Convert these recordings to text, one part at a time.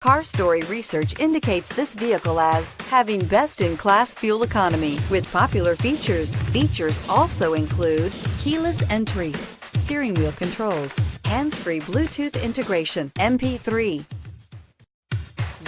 Car Story research indicates this vehicle as having best-in-class fuel economy with popular features. Features also include keyless entry, steering wheel controls, hands-free Bluetooth integration, MP3.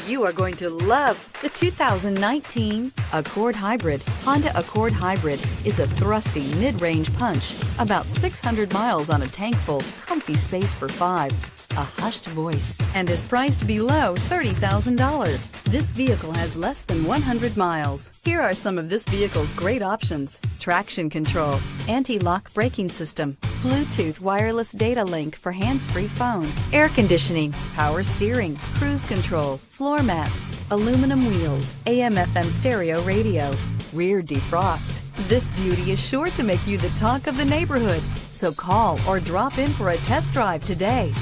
You are going to love the 2019 Accord Hybrid. Honda Accord Hybrid is a thrusty mid-range punch, about 600 miles on a tank full, comfy space for 5. A hushed voice, and is priced below $30,000. This vehicle has less than 100 miles. Here are some of this vehicle's great options: traction control, anti-lock braking system, Bluetooth wireless data link for hands-free phone, air conditioning, power steering, cruise control, floor mats, aluminum wheels, AM/FM stereo radio, rear defrost. This beauty is sure to make you the talk of the neighborhood. So call or drop in for a test drive today.